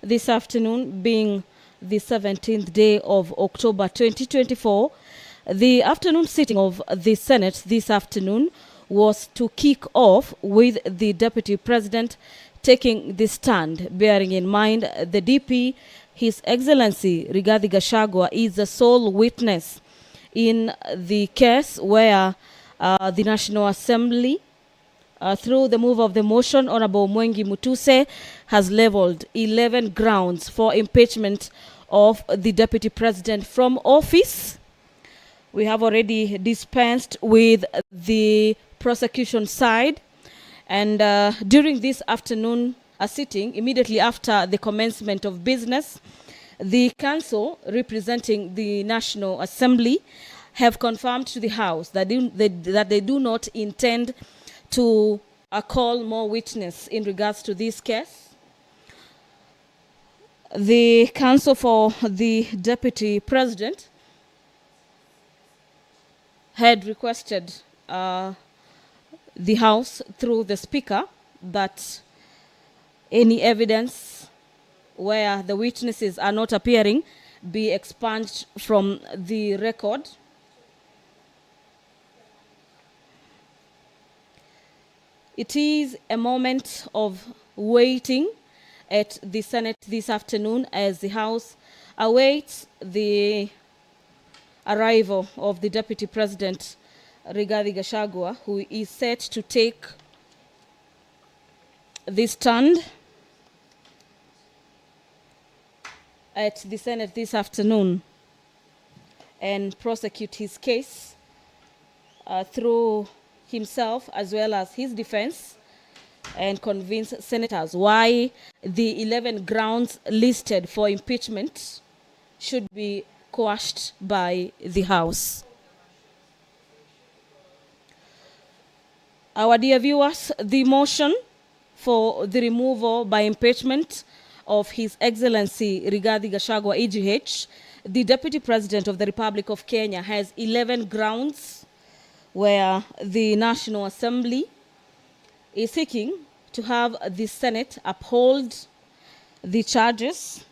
this afternoon, being the 17th day of October 2024. The afternoon sitting of the Senate this afternoon was to kick off with the Deputy President taking the stand, bearing in mind the DP, His Excellency Rigathi Gachagua, is the sole witness in the case where the National Assembly, through the move of the motion, Honorable Mwengi Mutuse has leveled 11 grounds for impeachment of the Deputy President from office. We have already dispensed with the prosecution side, and during this afternoon sitting, immediately after the commencement of business, the council representing the National Assembly have confirmed to the House that they do not intend to call more witnesses in regards to this case. The counsel for the Deputy President had requested the House through the Speaker that any evidence where the witnesses are not appearing be expunged from the record. It is a moment of waiting at the Senate this afternoon as the House awaits the arrival of the Deputy President Rigathi Gachagua, who is set to take the stand at the Senate this afternoon and prosecute his case through himself as well as his defense, and convince senators why the 11 grounds listed for impeachment should be quashed by the House. Our dear viewers, the motion for the removal by impeachment of His Excellency Rigathi Gachagua, EGH, the Deputy President of the Republic of Kenya, has 11 grounds where the National Assembly is seeking to have the Senate uphold the charges,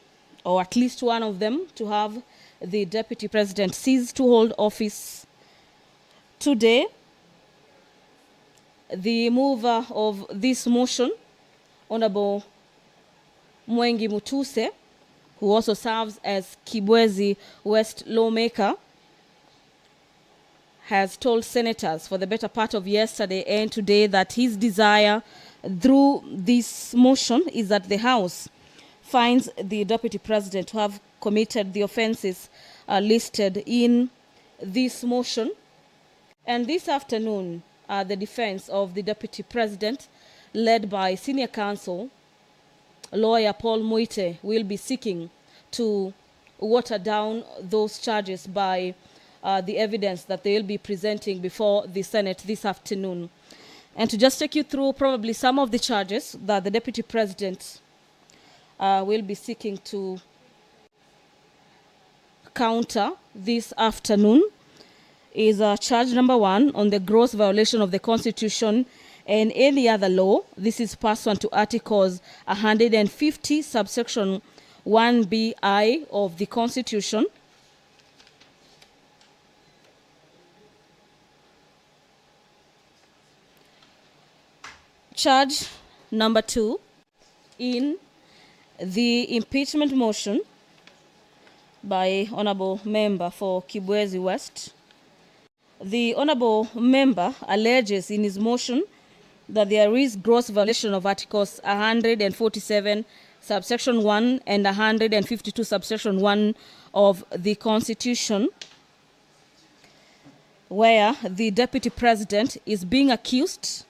or at least one of them, to have the Deputy President cease to hold office today. The mover of this motion, Honorable Mwengi Mutuse, who also serves as Kibwezi West lawmaker, has told senators for the better part of yesterday and today that his desire through this motion is that the House finds the Deputy President to have committed the offenses listed in this motion. And this afternoon, the defense of the Deputy President, led by Senior Counsel Lawyer Paul Muite, will be seeking to water down those charges by the evidence that they will be presenting before the Senate this afternoon. And to just take you through probably some of the charges that the Deputy President will be seeking to counter this afternoon is charge number 1 on the gross violation of the Constitution and any other law. This is pursuant to Articles 150, subsection 1BI of the Constitution. Charge number 2 in the impeachment motion by Honorable Member for Kibwezi West. The Honorable Member alleges in his motion that there is gross violation of Articles 147 subsection 1 and 152 subsection 1 of the Constitution, where the Deputy President is being accused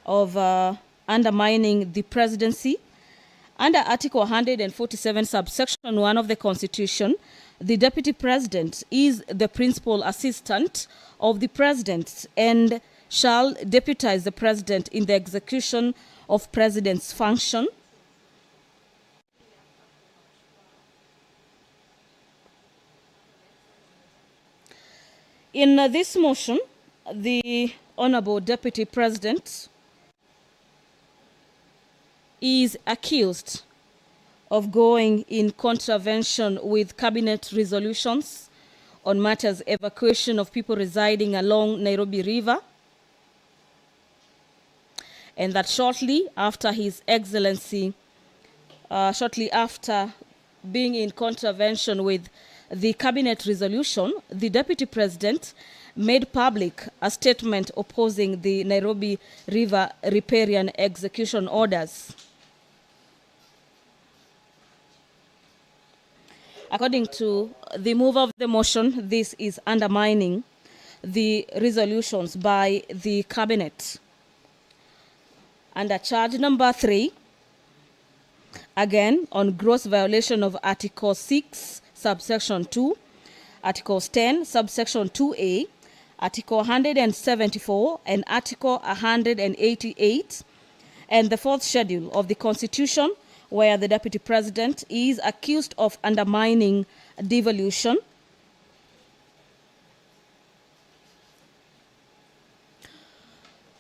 of undermining the presidency. Under Article 147 subsection 1 of the Constitution, the Deputy President is the principal assistant of the President and shall deputize the President in the execution of President's function. In this motion, the Honorable Deputy President is accused of going in contravention with cabinet resolutions on matters evacuation of people residing along Nairobi River, and that shortly after being in contravention with the cabinet resolution, the Deputy President made public a statement opposing the Nairobi River riparian execution orders. According to the mover of the motion, this is undermining the resolutions by the cabinet. Under charge number 3, again on gross violation of Article 6, subsection 2, Articles 10, subsection 2A, Article 174, and Article 188, and the 4th schedule of the Constitution, where the Deputy President is accused of undermining devolution.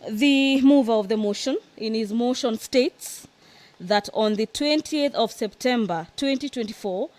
The mover of the motion, in his motion, states that on the 20th of September 2024,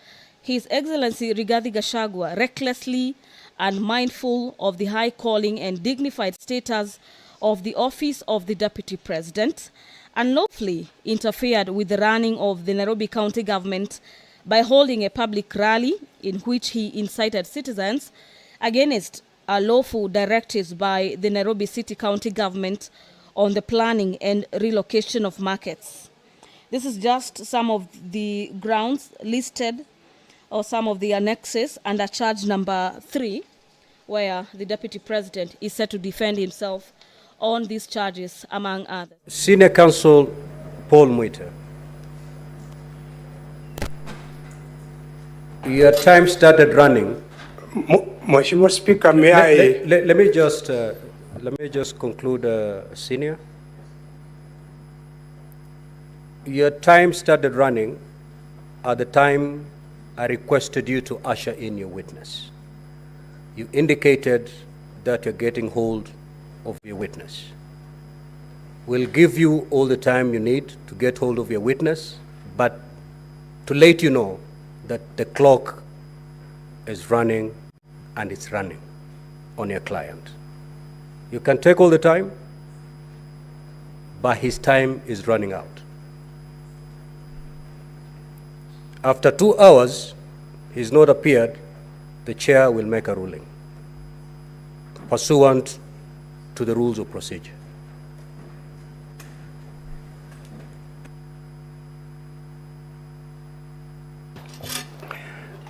His Excellency Rigathi Gachagua, recklessly and mindful of the high calling and dignified status of the office of the Deputy President, unlawfully interfered with the running of the Nairobi County government by holding a public rally in which he incited citizens against lawful directives by the Nairobi City County government on the planning and relocation of markets. This is just some of the grounds listed, or some of the annexes under charge number 3, where the Deputy President is set to defend himself on these charges, among others. Senior Counsel Paul Mwita, your time started running. Mheshimiwa Speaker, may let me just conclude, Senior. Your time started running at the time I requested you to usher in your witness. You indicated that you're getting hold of your witness. We'll give you all the time you need to get hold of your witness, but to let you know that the clock is running, and it's running on your client. You can take all the time, but his time is running out. After 2 hours, he's not appeared, the chair will make a ruling pursuant to the rules of procedure.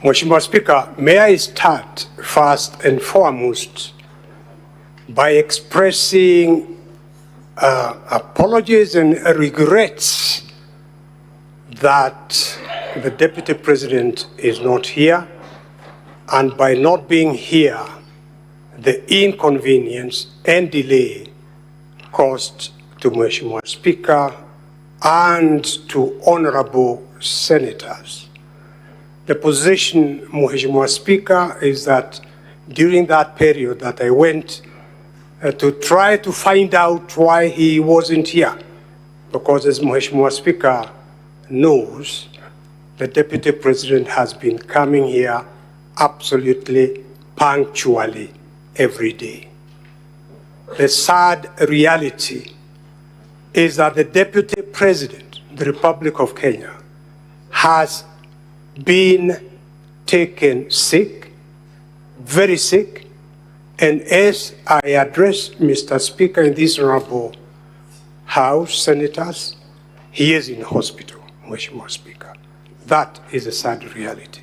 Mheshimiwa Speaker, may I start first and foremost by expressing apologies and regrets that the Deputy President is not here, and by not being here, the inconvenience and delay caused to Mheshimiwa Speaker and to honorable senators. The position, Mheshimiwa Speaker, is that during that period that I went to try to find out why he wasn't here, because as Mheshimiwa Speaker knows, the Deputy President has been coming here absolutely punctually every day. The sad reality is that the Deputy President of the Republic of Kenya has been taken sick, very sick, and as I address Mr. Speaker in this honorable House, senators, he is in hospital, Mheshimiwa Speaker. That is a sad reality.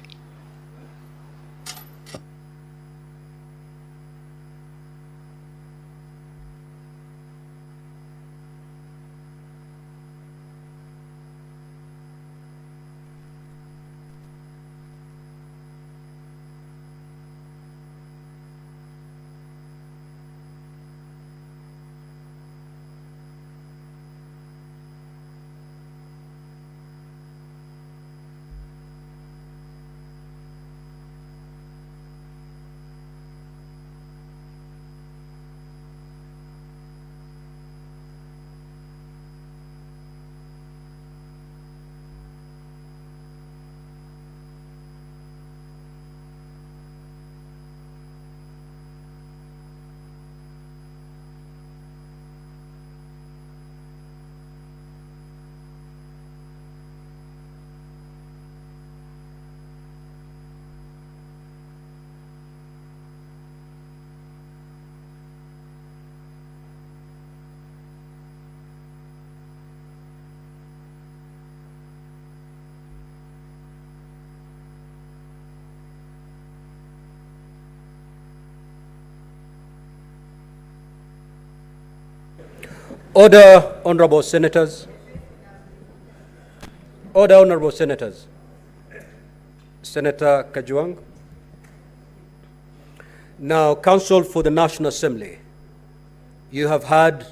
Order, honorable senators. Order, honorable senators. Senator Kajwang. Now, Counsel for the National Assembly, you have had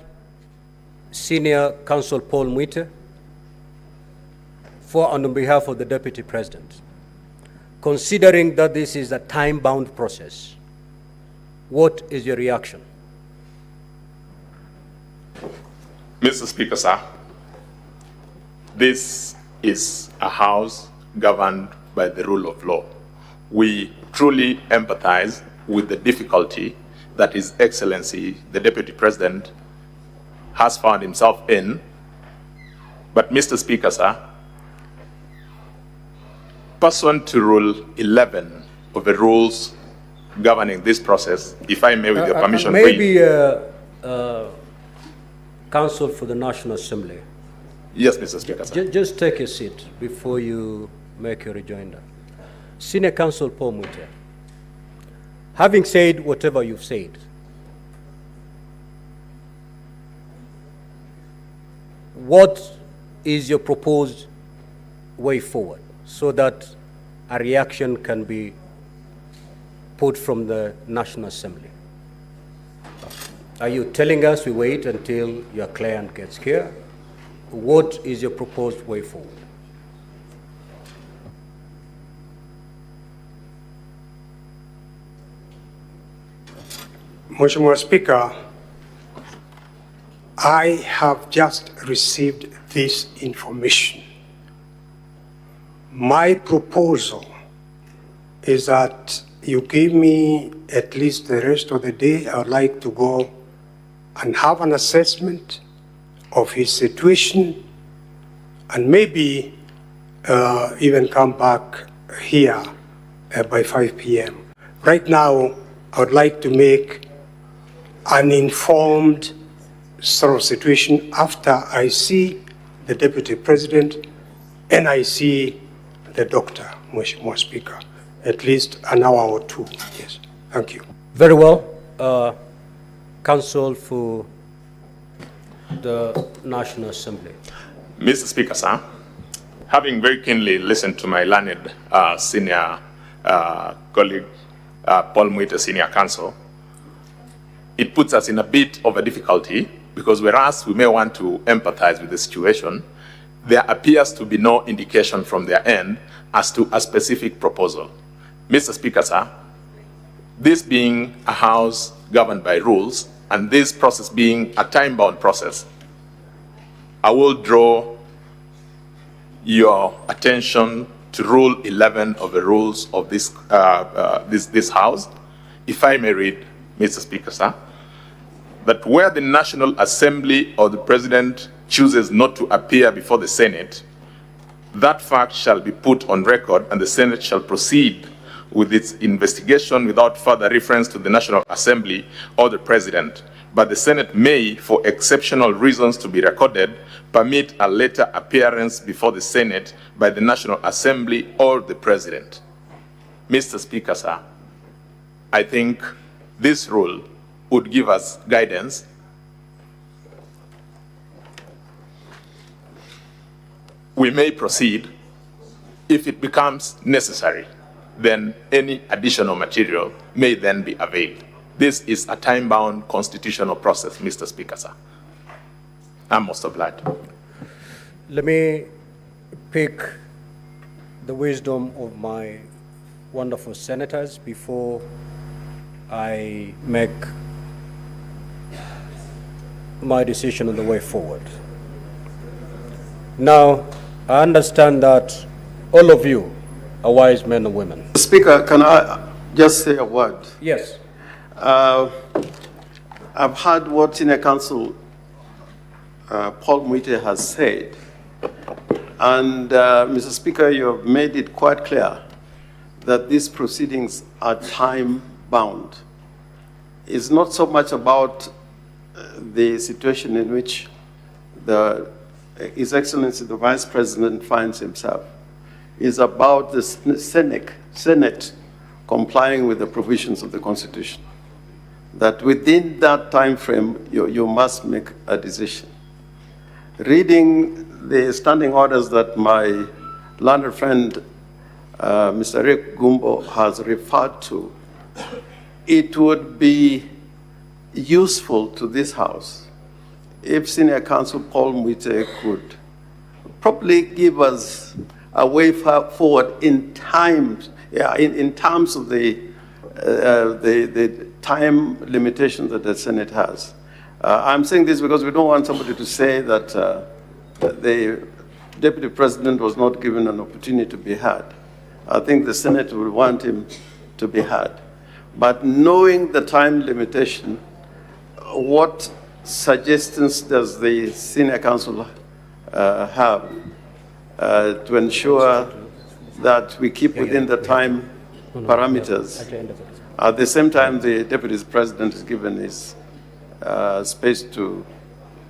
Senior Counsel Paul Mwite for and on behalf of the Deputy President. Considering that this is a time-bound process, what is your reaction? Mr. Speaker, sir, this is a House governed by the rule of law. We truly empathize with the difficulty that His Excellency, the Deputy President, has found himself in. But, Mr. Speaker, sir, pursuant to Rule 11 of the rules governing this process, if I may, with your permission, maybe Counsel for the National Assembly. Yes, Mr. Speaker, sir. Just take a seat before you make your rejoinder. Senior Counsel Paul Mwite, having said whatever you've said, what is your proposed way forward so that a reaction can be put from the National Assembly? Are you telling us we wait until your client gets here? What is your proposed way forward? Mheshimiwa Speaker, I have just received this information. My proposal is that you give me at least the rest of the day. I would like to go and have an assessment of his situation and maybe even come back here by 5 p.m. Right now, I would like to make an informed sort of situation after I see the Deputy President and I see the doctor, Mheshimiwa Speaker, at least an hour or two. Yes, thank you. Very well. Counsel for the National Assembly. Mr. Speaker, sir, having very keenly listened to my learned senior colleague, Paul Mwite, Senior Counsel, it puts us in a bit of a difficulty because whereas we may want to empathize with the situation, there appears to be no indication from their end as to a specific proposal. Mr. Speaker, sir, this being a House governed by rules and this process being a time-bound process, I will draw your attention to Rule 11 of the rules of this House. If I may read, Mr. Speaker, sir, that where the National Assembly or the President chooses not to appear before the Senate, that fact shall be put on record and the Senate shall proceed with its investigation without further reference to the National Assembly or the President. But the Senate may, for exceptional reasons to be recorded, permit a later appearance before the Senate by the National Assembly or the President. Mr. Speaker, sir, I think this rule would give us guidance we may proceed. If it becomes necessary, then any additional material may then be availed. This is a time-bound constitutional process, Mr. Speaker, sir. I'm most obliged. Let me pick the wisdom of my wonderful senators before I make my decision on the way forward. Now, I understand that all of you are wise men and women. Speaker, can I just say a word? Yes. I've heard what Senior Counsel Paul Mwite has said, and Mr. Speaker, you have made it quite clear that these proceedings are time-bound. It's not so much about the situation in which His Excellency the Vice President finds himself. It's about the Senate complying with the provisions of the Constitution. that within that time frame, you must make a decision. Reading the standing orders that my learned friend, Mr. Rick Gumbo, has referred to, it would be useful to this House if Senior Counsel Paul Mwite could probably give us a way forward in terms of the time limitations that the Senate has. I'm saying this because we don't want somebody to say that the Deputy President was not given an opportunity to be heard. I think the Senate will want him to be heard. But knowing the time limitation, what suggestions does the Senior Counsel have to ensure that we keep within the time parameters? At the same time, the Deputy President is given his space to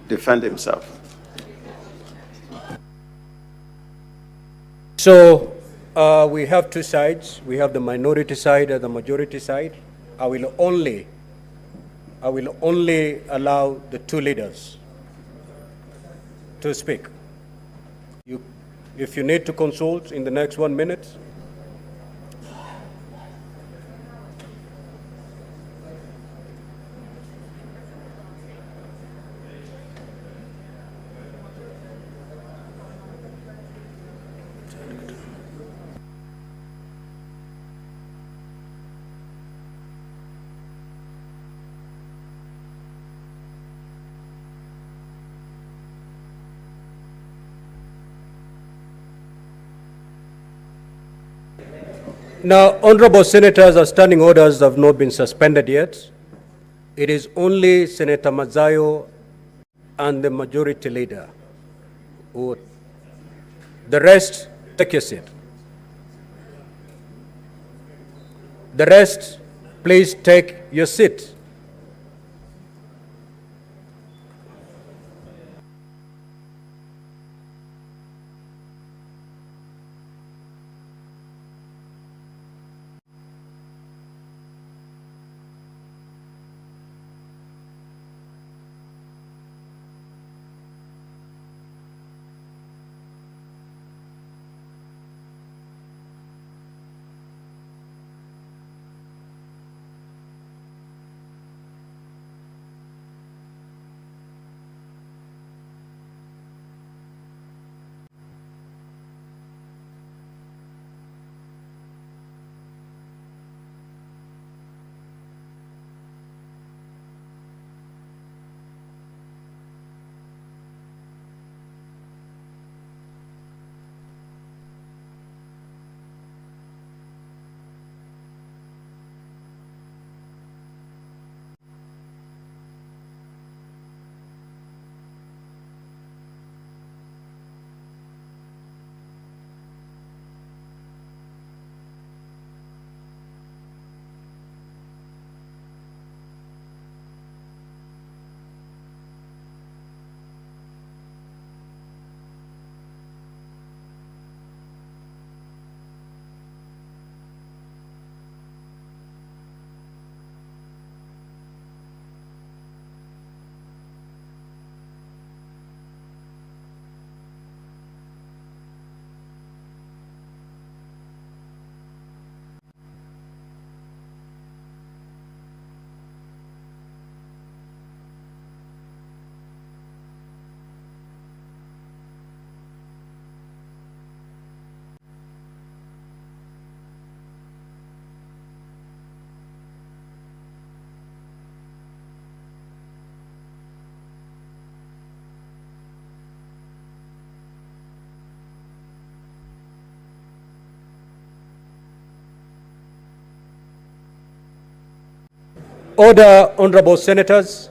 defend himself. So we have two sides. We have the minority side and the majority side. I will only allow the two leaders to speak. If you need to consult in the next 1 minute. Now, honorable senators, our standing orders have not been suspended yet. It is only Senator Mazayo and the majority leader who, the rest, take your seat. The rest, please take your seat. Order, honorable senators.